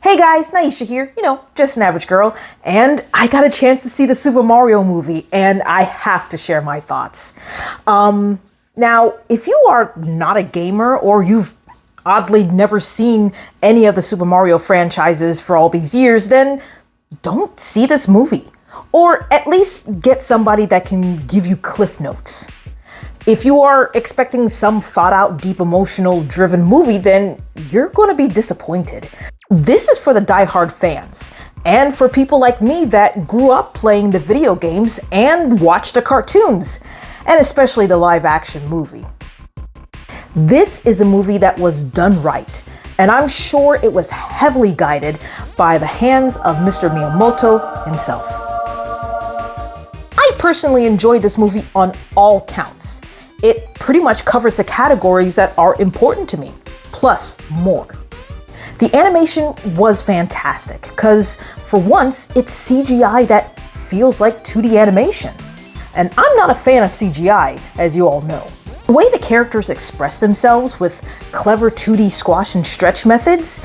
Hey guys, Naisha here, just an average girl, and I got a chance to see the Super Mario movie, and I have to share my thoughts. Now, if you are not a gamer or you've oddly never seen any of the Super Mario franchises for all these years, then don't see this movie. Or at least get somebody that can give you cliff notes. If you are expecting some thought out, deep emotional driven movie, then you're going to be disappointed. This is for the diehard fans, and for people like me that grew up playing the video games and watched the cartoons, and especially the live action movie. This is a movie that was done right, and I'm sure it was heavily guided by the hands of Mr. Miyamoto himself. I personally enjoyed this movie on all counts. It pretty much covers the categories that are important to me, plus more. The animation was fantastic, because for once, it's CGI that feels like 2D animation. And I'm not a fan of CGI, as you all know. The way the characters express themselves with clever 2D squash and stretch methods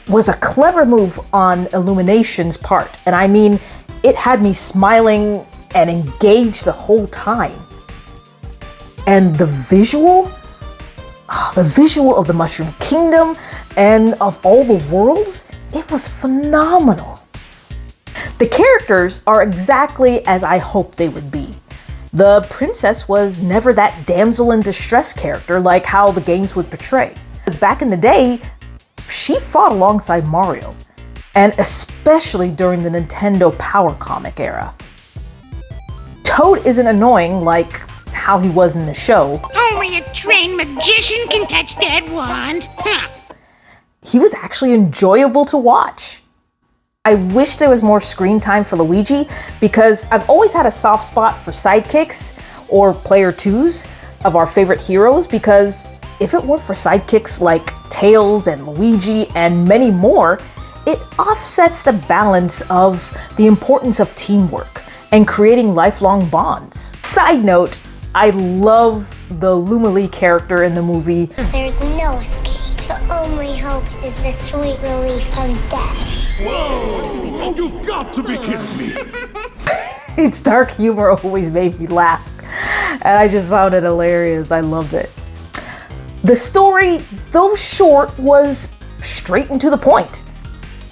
was a clever move on Illumination's part. And I mean, it had me smiling and engaged the whole time. And the visual of the Mushroom Kingdom and of all the worlds, it was phenomenal. The characters are exactly as I hoped they would be. The princess was never that damsel in distress character like how the games would portray. Because back in the day, she fought alongside Mario, and especially during the Nintendo Power Comic era. Toad isn't annoying like how he was in the show. Only a trained magician can touch that wand. Huh. He was actually enjoyable to watch. I wish there was more screen time for Luigi because I've always had a soft spot for sidekicks or player twos of our favorite heroes, because if it weren't for sidekicks like Tails and Luigi and many more, it offsets the balance of the importance of teamwork and creating lifelong bonds. Side note, I love the Lumily character in the movie. There's no escape. The only hope is the sweet relief of death. Whoa! Oh, you've got to be kidding me! Its dark humor always made me laugh, and I just found it hilarious. I loved it. The story, though short, was straight and to the point.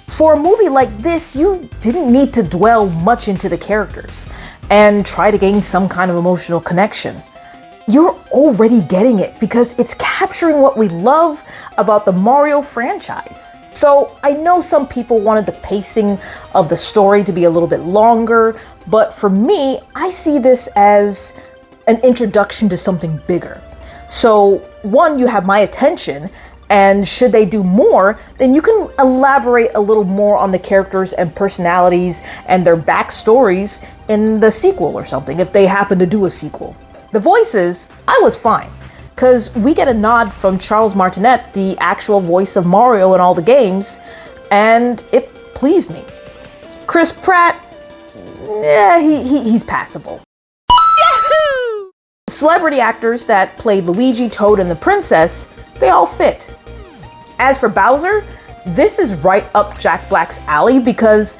For a movie like this, you didn't need to dwell much into the characters and try to gain some kind of emotional connection. You're already getting it because it's capturing what we love about the Mario franchise. So I know some people wanted the pacing of the story to be a little bit longer, but for me, I see this as an introduction to something bigger. So one, you have my attention, and should they do more, then you can elaborate a little more on the characters and personalities and their backstories in the sequel or something, if they happen to do a sequel. The voices, I was fine, because we get a nod from Charles Martinet, the actual voice of Mario in all the games, and it pleased me. Chris Pratt, he's passable. Yahoo! Celebrity actors that played Luigi, Toad, and the princess, they all fit. As for Bowser, this is right up Jack Black's alley because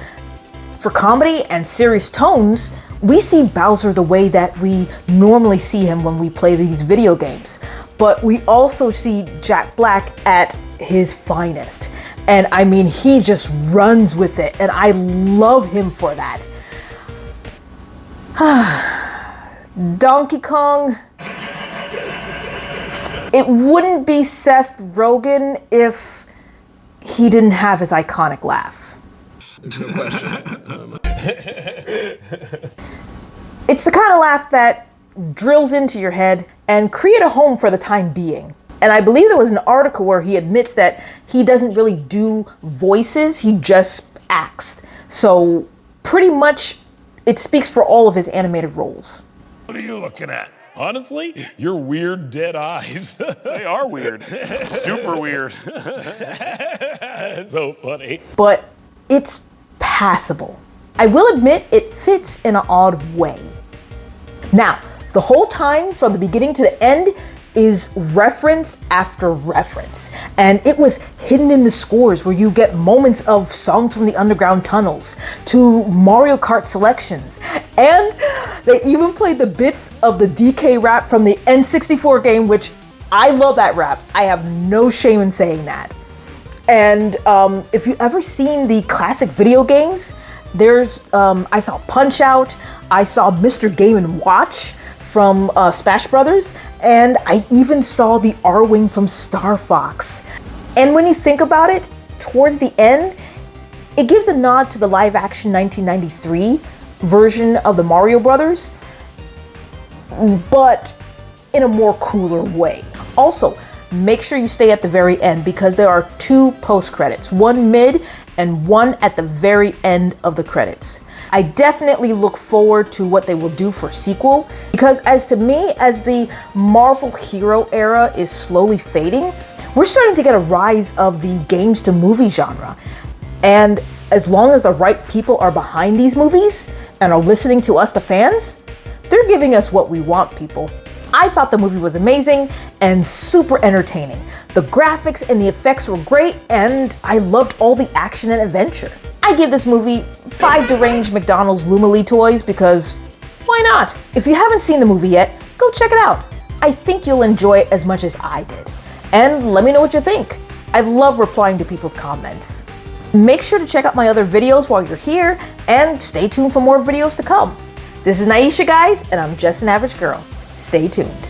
for comedy and serious tones, we see Bowser the way that we normally see him when we play these video games. But we also see Jack Black at his finest. And I mean, he just runs with it, and I love him for that. Donkey Kong. It wouldn't be Seth Rogen if he didn't have his iconic laugh. Good question. It's the kind of laugh that drills into your head and create a home for the time being. And I believe there was an article where he admits that he doesn't really do voices, he just acts. So pretty much it speaks for all of his animated roles. What are you looking at? Honestly, your weird dead eyes. They are weird. Super weird. So funny. But it's passable. I will admit it fits in an odd way. Now, the whole time from the beginning to the end, is reference after reference, and it was hidden in the scores where you get moments of songs from the underground tunnels to Mario Kart selections, and they even played the bits of the DK rap from the N64 game, which I love that rap. I have no shame in saying that. And if you've ever seen the classic video games, there's I saw Punch Out, I saw Mr. Game & Watch from Smash Brothers, and I even saw the R-Wing from Star Fox. And when you think about it, towards the end, it gives a nod to the live-action 1993 version of the Mario Brothers, but in a more cooler way. Also, make sure you stay at the very end because there are 2 post-credits, one mid and one at the very end of the credits. I definitely look forward to what they will do for a sequel, because as to me, as the Marvel hero era is slowly fading, we're starting to get a rise of the games to movie genre. And as long as the right people are behind these movies and are listening to us, the fans, they're giving us what we want, people. I thought the movie was amazing and super entertaining. The graphics and the effects were great, and I loved all the action and adventure. I give this movie 5 deranged McDonald's Lumily toys because why not? If you haven't seen the movie yet, go check it out. I think you'll enjoy it as much as I did. And let me know what you think. I love replying to people's comments. Make sure to check out my other videos while you're here, and stay tuned for more videos to come. This is Naisha, guys, and I'm just an average girl. Stay tuned.